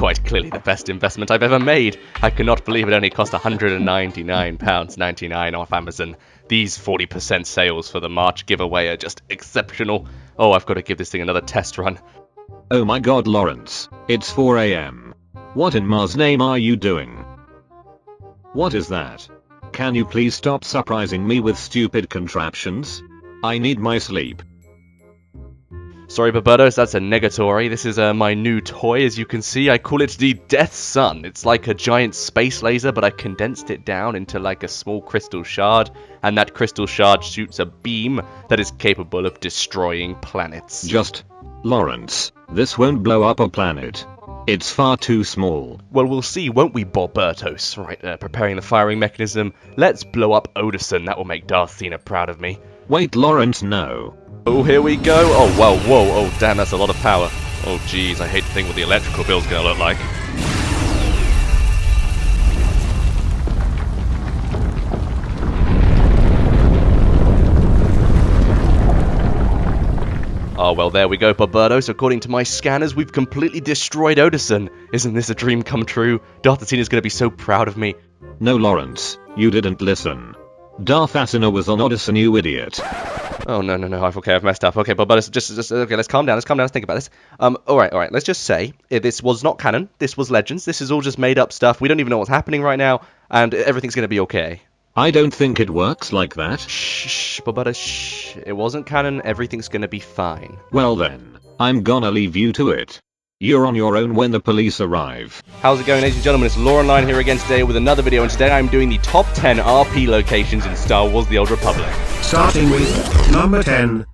quite clearly the best investment I've ever made. I cannot believe it only cost £199.99 off Amazon. These 40% sales for the March giveaway are just exceptional. Oh, I've got to give this thing another test run. Oh my god, Lawrence, it's 4 AM. What in Mars name are you doing? What is that? Can you please stop surprising me with stupid contraptions? I need my sleep. Sorry, Babertos, that's a negatory. This is my new toy, as you can see. I call it the Death Sun. It's like a giant space laser, but I condensed it down into like a small crystal shard, and that crystal shard shoots a beam that is capable of destroying planets. Lawrence, this won't blow up a planet. It's far too small. Well, we'll see, won't we, Bobertos? Right, preparing the firing mechanism. Let's blow up Odison. That will make Darth Cena proud of me. Wait, Lawrence, no. Oh, here we go. Oh, wow, whoa, oh, damn, that's a lot of power. Oh, geez, I hate to think what the electrical bill's gonna look like. Oh, well, there we go, Barbados. According to my scanners, we've completely destroyed Odison. Isn't this a dream come true? Darth Athena's gonna be so proud of me. No, Lawrence, you didn't listen. Darth Athena was on Odison, you idiot. Oh, no, okay, I've messed up. Okay, Barbados, okay, let's calm down, let's think about this. Alright, let's just say, this was not canon, this was legends, this is all just made up stuff, we don't even know what's happening right now, and everything's gonna be okay. I don't think it works like that. Shh, Barbados, shh. It wasn't canon, everything's gonna be fine. Well then, I'm gonna leave you to it. You're on your own when the police arrive. How's it going, ladies and gentlemen? It's LorOnline here again today with another video, and today I'm doing the top 10 RP locations in Star Wars The Old Republic. Starting with number 10.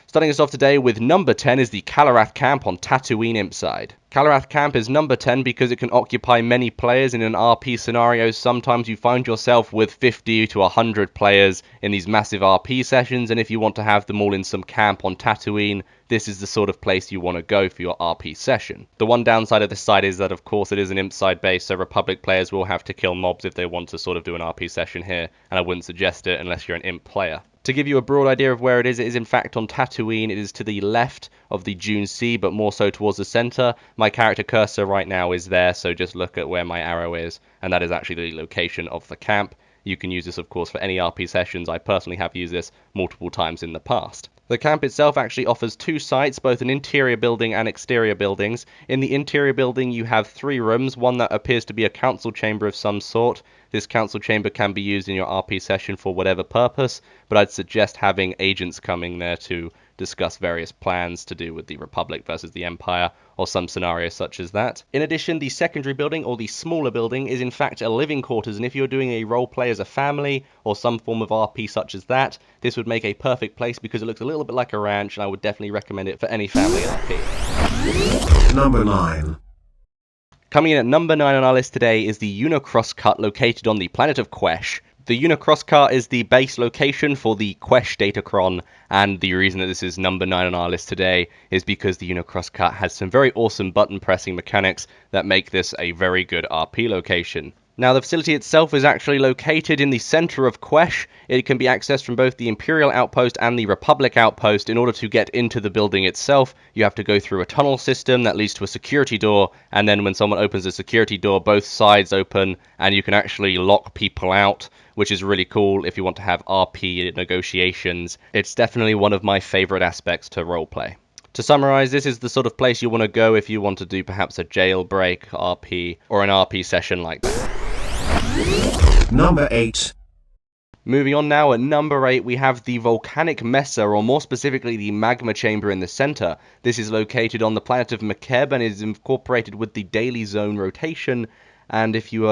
Starting us off today with number 10 is the Cataract Camp on Tatooine Impside. Cataract Camp is number 10 because it can occupy many players in an RP scenario. Sometimes you find yourself with 50 to 100 players in these massive RP sessions, and if you want to have them all in some camp on Tatooine, this is the sort of place you want to go for your RP session. The one downside of this side is that, of course, it is an Impside base, so Republic players will have to kill mobs if they want to sort of do an RP session here, and I wouldn't suggest it unless you're an Imp player. To give you a broad idea of where it is in fact on Tatooine. It is to the left of the Dune Sea, but more so towards the center. My character cursor right now is there, so just look at where my arrow is, and that is actually the location of the camp. You can use this, of course, for any RP sessions. I personally have used this multiple times in the past. The camp itself actually offers two sites, both an interior building and exterior buildings. In the interior building you have 3 rooms, one that appears to be a council chamber of some sort. This council chamber can be used in your RP session for whatever purpose, but I'd suggest having agents coming there to discuss various plans to do with the Republic versus the Empire, or some scenario such as that. In addition, the secondary building, or the smaller building, is in fact a living quarters, and if you're doing a roleplay as a family, or some form of RP such as that, this would make a perfect place because it looks a little bit like a ranch, and I would definitely recommend it for any family RP. Number 9. Coming in at number 9 on our list today is the Crosscut located on the planet of Quesh. The Crosscut is the base location for the Quesh Datacron, and the reason that this is number 9 on our list today is because the Crosscut has some very awesome button pressing mechanics that make this a very good RP location. Now, the facility itself is actually located in the center of Quesh. It can be accessed from both the Imperial outpost and the Republic outpost. In order to get into the building itself, you have to go through a tunnel system that leads to a security door, and then when someone opens the security door, both sides open, and you can actually lock people out, which is really cool if you want to have RP negotiations. It's definitely one of my favorite aspects to roleplay. To summarize, this is the sort of place you want to go if you want to do perhaps a jailbreak RP, or an RP session like that. Number 8. Moving on now, at number 8 we have the Volcanic Master, or more specifically the magma chamber in the center. This is located on the planet of Makeb and is incorporated with the daily zone rotation, and if you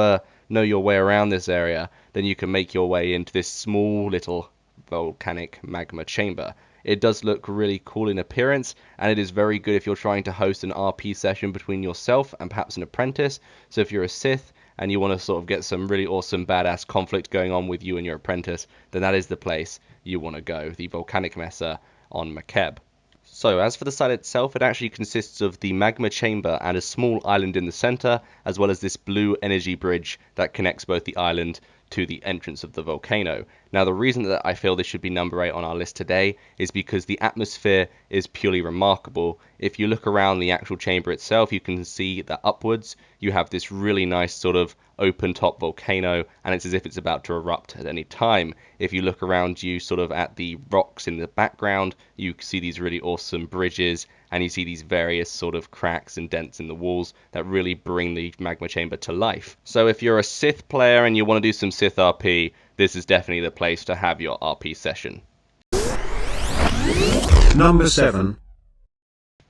know your way around this area, then you can make your way into this small little volcanic magma chamber. It does look really cool in appearance, and it is very good if you're trying to host an RP session between yourself and perhaps an apprentice. So if you're a Sith and you want to sort of get some really awesome badass conflict going on with you and your apprentice, then that is the place you want to go, the Volcanic Master on Makeb. So, as for the site itself, it actually consists of the magma chamber and a small island in the center, as well as this blue energy bridge that connects both the island to the entrance of the volcano. Now, the reason that I feel this should be number 8 on our list today is because the atmosphere is purely remarkable. If you look around the actual chamber itself, you can see that upwards you have this really nice sort of open top volcano, and it's as if it's about to erupt at any time. If you look around you sort of at the rocks in the background, you see these really awesome bridges, and you see these various sort of cracks and dents in the walls that really bring the magma chamber to life. So if you're a Sith player and you want to do some Sith RP, this is definitely the place to have your RP session. Number 7.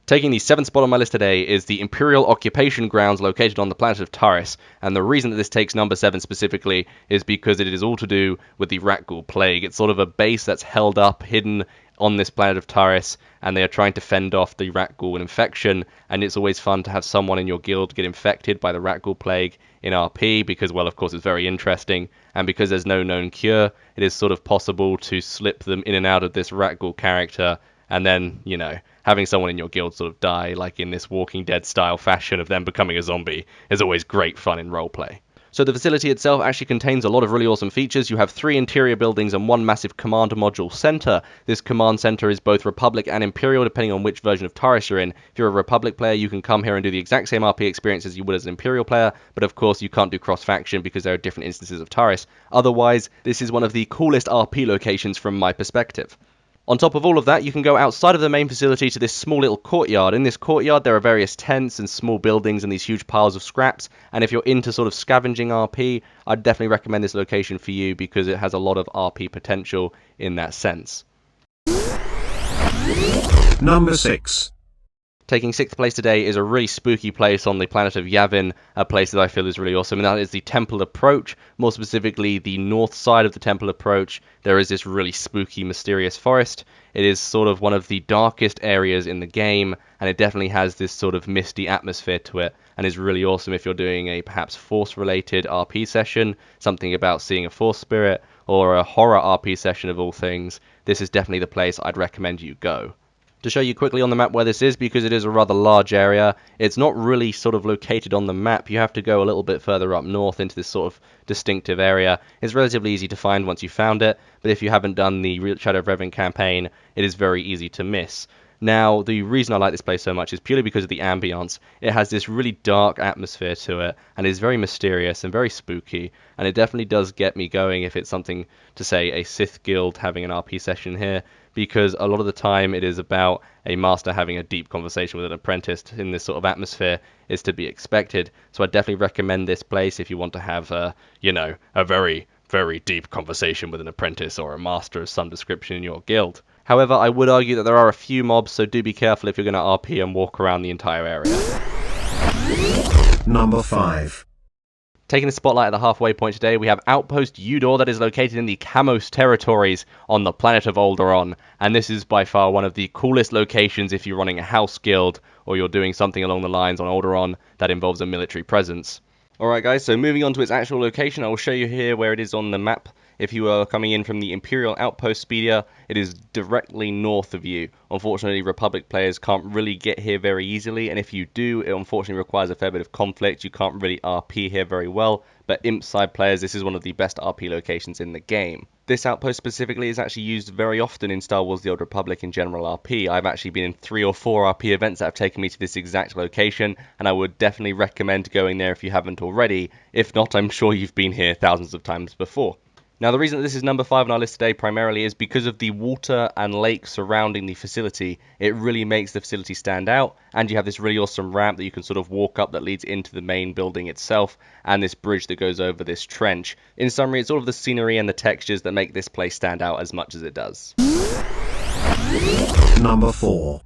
Taking the 7th spot on my list today is the Imperial occupation grounds located on the planet of Taris, and the reason that this takes number 7 specifically is because it is all to do with the rat ghoul plague. It's sort of a base that's held up, hidden on this planet of Taris, and they are trying to fend off the rat ghoul infection, and it's always fun to have someone in your guild get infected by the rat ghoul plague in RP, because, well, of course, it's very interesting, and because there's no known cure, it is sort of possible to slip them in and out of this rat ghoul character, and then, you know, having someone in your guild sort of die, like in this Walking Dead style fashion of them becoming a zombie, is always great fun in roleplay. So the facility itself actually contains a lot of really awesome features. You have 3 interior buildings and 1 massive command module center. This command center is both Republic and Imperial, depending on which version of Taris you're in. If you're a Republic player, you can come here and do the exact same RP experience as you would as an Imperial player, but of course you can't do cross-faction because there are different instances of Taris. Otherwise, this is one of the coolest RP locations from my perspective. On top of all of that, you can go outside of the main facility to this small little courtyard. In this courtyard, there are various tents and small buildings and these huge piles of scraps. And if you're into sort of scavenging RP, I'd definitely recommend this location for you because it has a lot of RP potential in that sense. Number 6. Taking 6th place today is a really spooky place on the planet of Yavin, a place that I feel is really awesome, and that is the Temple Approach, more specifically the north side of the Temple Approach. There is this really spooky, mysterious forest. It is sort of one of the darkest areas in the game, and it definitely has this sort of misty atmosphere to it, and is really awesome if you're doing a perhaps Force-related RP session, something about seeing a Force spirit, or a horror RP session of all things. This is definitely the place I'd recommend you go. To show you quickly on the map where this is, because it is a rather large area, it's not really sort of located on the map. You have to go a little bit further up north into this sort of distinctive area. It's relatively easy to find once you found it, but if you haven't done the Shadow of Revan campaign, it is very easy to miss. Now, the reason I like this place so much is purely because of the ambience. It has this really dark atmosphere to it, and is very mysterious and very spooky, and it definitely does get me going if it's something to say a Sith guild having an RP session here, because a lot of the time it is about a master having a deep conversation with an apprentice in this sort of atmosphere is to be expected. So I definitely recommend this place if you want to have, a very, very deep conversation with an apprentice or a master of some description in your guild. However, I would argue that there are a few mobs, so do be careful if you're going to RP and walk around the entire area. Number 5. Taking the spotlight at the halfway point today, we have Outpost Udor that is located in the Camos territories on the planet of Alderaan, and this is by far one of the coolest locations if you're running a house guild or you're doing something along the lines on Alderaan that involves a military presence. Alright guys, so moving on to its actual location, I will show you here where it is on the map. If you are coming in from the Imperial Outpost Speeder, it is directly north of you. Unfortunately, Republic players can't really get here very easily, and if you do, it unfortunately requires a fair bit of conflict. You can't really RP here very well, but Imp side players, this is one of the best RP locations in the game. This outpost specifically is actually used very often in Star Wars The Old Republic in general RP. I've actually been in 3 or 4 RP events that have taken me to this exact location, and I would definitely recommend going there if you haven't already. If not, I'm sure you've been here thousands of times before. Now, the reason that this is number 5 on our list today primarily is because of the water and lake surrounding the facility. It really makes the facility stand out, and you have this really awesome ramp that you can sort of walk up that leads into the main building itself, and this bridge that goes over this trench. In summary, it's all of the scenery and the textures that make this place stand out as much as it does. Number 4.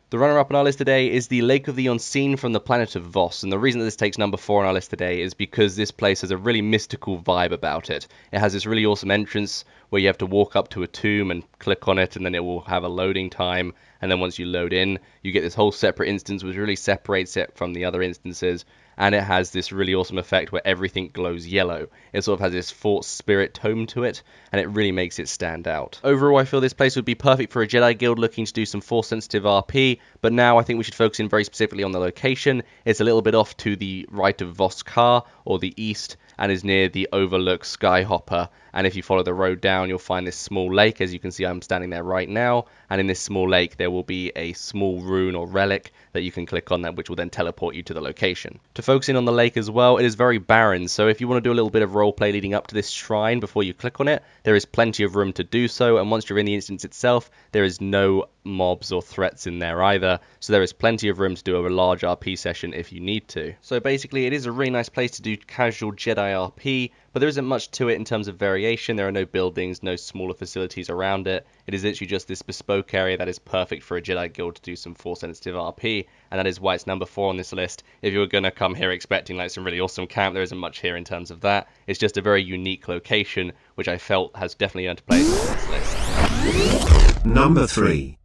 The runner-up on our list today is the Lake of the Unseen from the planet of Voss, and the reason that this takes number 4 on our list today is because this place has a really mystical vibe about it. It has this really awesome entrance where you have to walk up to a tomb and click on it, and then it will have a loading time, and then once you load in, you get this whole separate instance which really separates it from the other instances, and it has this really awesome effect where everything glows yellow. It sort of has this Force spirit tone to it, and it really makes it stand out. Overall, I feel this place would be perfect for a Jedi guild looking to do some Force-sensitive RP, but now I think we should focus in very specifically on the location. It's a little bit off to the right of Voskar, or the east, and is near the Overlook Skyhopper. And if you follow the road down, you'll find this small lake. As you can see, I'm standing there right now, and in this small lake there will be a small rune or relic that you can click on that, which will then teleport you to the location. To focus in on the lake as well, it is very barren, so if you want to do a little bit of roleplay leading up to this shrine before you click on it, there is plenty of room to do so, and once you're in the instance itself, there is no mobs or threats in there either, so there is plenty of room to do a large RP session if you need to. So basically, it is a really nice place to do casual Jedi RP, but there isn't much to it in terms of variation. There are no buildings, no smaller facilities around it. It is literally just this bespoke area that is perfect for a Jedi guild to do some Force-sensitive RP, and that is why it's number 4 on this list. If you were going to come here expecting like some really awesome camp, there isn't much here in terms of that. It's just a very unique location, which I felt has definitely earned a place on this list. Number 3.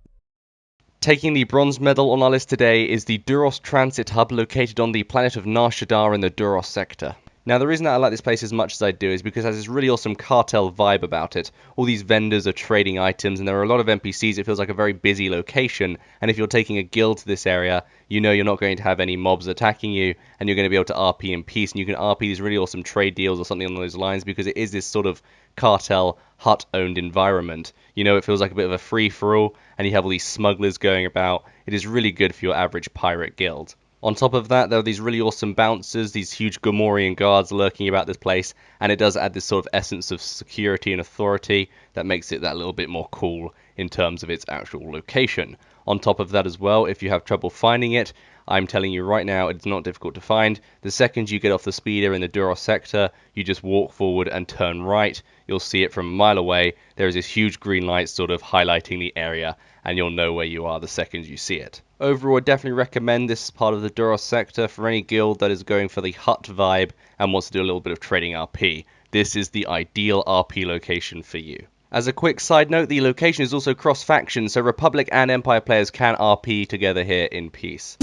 Taking the bronze medal on our list today is the Duros Transit Hub located on the planet of Nar Shaddaa in the Duros sector. Now, the reason that I like this place as much as I do is because it has this really awesome cartel vibe about it. All these vendors are trading items, and there are a lot of NPCs. It feels like a very busy location, and if you're taking a guild to this area, you know you're not going to have any mobs attacking you, and you're going to be able to RP in peace, and you can RP these really awesome trade deals or something along those lines, because it is this sort of cartel, hut-owned environment. You know, it feels like a bit of a free-for-all, and you have all these smugglers going about. It is really good for your average pirate guild. On top of that, there are these really awesome bouncers, these huge Gamorrean guards lurking about this place, and it does add this sort of essence of security and authority that makes it that little bit more cool in terms of its actual location. On top of that as well, if you have trouble finding it, I'm telling you right now, it's not difficult to find. The second you get off the speeder in the Duros sector, you just walk forward and turn right. You'll see it from a mile away. There is this huge green light sort of highlighting the area, and you'll know where you are the second you see it. Overall, I definitely recommend this part of the Duros sector for any guild that is going for the hut vibe and wants to do a little bit of trading RP. This is the ideal RP location for you. As a quick side note, the location is also cross-faction, so Republic and Empire players can RP together here in peace.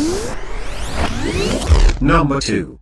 Number 2.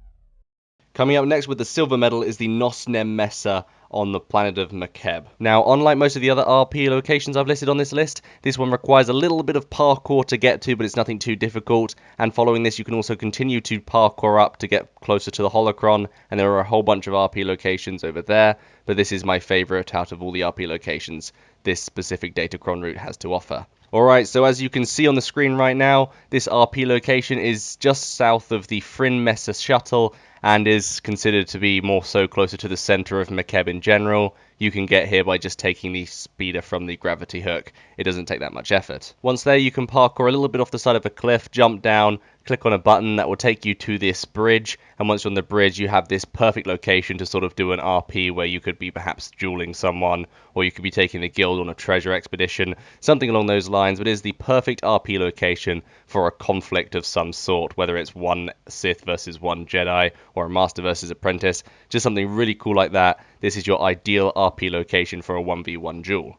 Coming up next with the silver medal is the Nos NER Messer on the planet of Makeb. Now, unlike most of the other RP locations I've listed on this list, this one requires a little bit of parkour to get to, but it's nothing too difficult, and following this you can also continue to parkour up to get closer to the holocron, and there are a whole bunch of RP locations over there, but this is my favourite out of all the RP locations this specific datachron route has to offer. Alright, so as you can see on the screen right now, this RP location is just south of the Frin Messer shuttle, and is considered to be more so closer to the centre of Makeb in general. You can get here by just taking the speeder from the gravity hook. It doesn't take that much effort. Once there, you can parkour a little bit off the side of a cliff, jump down, click on a button that will take you to this bridge, and once you're on the bridge you have this perfect location to sort of do an RP where you could be perhaps dueling someone, or you could be taking the guild on a treasure expedition, something along those lines, but it is the perfect RP location for a conflict of some sort, whether it's one Sith versus one Jedi, or a Master versus Apprentice, just something really cool like that. This is your ideal RP location for a 1v1 duel.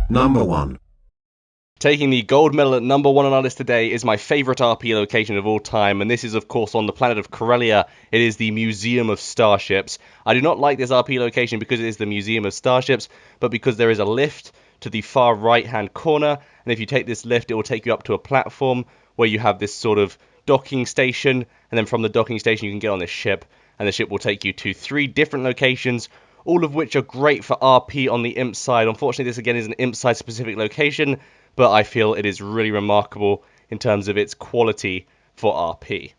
Number 1. Taking the gold medal at number 1 on our list today is my favourite RP location of all time, and this is of course on the planet of Corellia. It is the Museum of Starships. I do not like this RP location because it is the Museum of Starships, but because there is a lift to the far right hand corner, and if you take this lift it will take you up to a platform where you have this sort of docking station, and then from the docking station you can get on this ship, and the ship will take you to 3 different locations, all of which are great for RP on the Imp side. Unfortunately, this again is an Imp side specific location, but I feel it is really remarkable in terms of its quality for RP.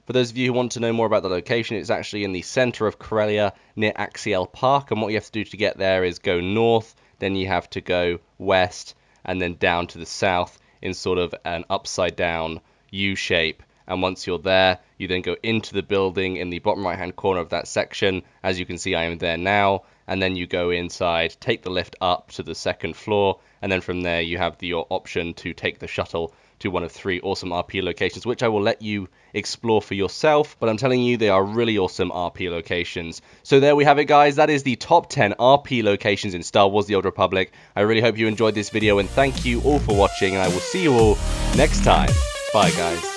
For those of you who want to know more about the location, it's actually in the centre of Corellia near Axiel Park, and what you have to do to get there is go north, then you have to go west, and then down to the south in sort of an upside down U shape. And once you're there, you then go into the building in the bottom right hand corner of that section. As you can see, I am there now, and then you go inside, take the lift up to the 2nd floor, and then from there you have your option to take the shuttle to one of 3 awesome RP locations, which I will let you explore for yourself, but I'm telling you they are really awesome RP locations. So there we have it, guys. That is the top 10 RP locations in Star Wars The Old Republic. I really hope you enjoyed this video, and thank you all for watching, and I will see you all next time. Bye, guys.